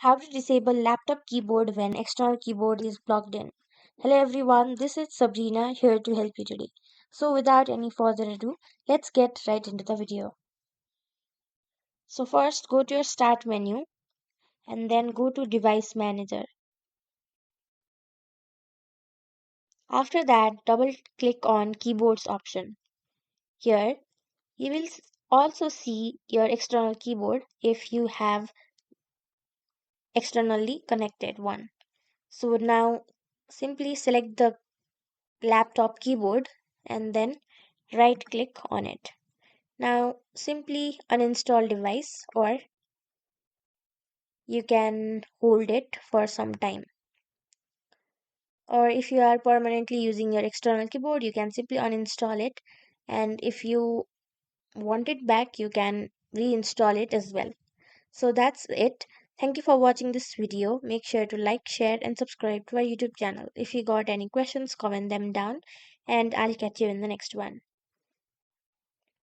How to disable laptop keyboard when external keyboard is plugged in. Hello everyone, this is Sabrina here to help you today. So without any further ado, let's get right into the video. So first go to your start menu and then go to device manager. After that, double click on keyboards option. Here you will also see your external keyboard if you have externally connected one. So now simply select the laptop keyboard and then right click on it. Now simply uninstall device or you can hold it for some time. Or if you are permanently using your external keyboard, you can simply uninstall it, and if you want it back, you can reinstall it as well. So that's it. Thank you for watching this video. Make sure to like, share and subscribe to our YouTube channel. If you got any questions, comment them down and I'll catch you in the next one.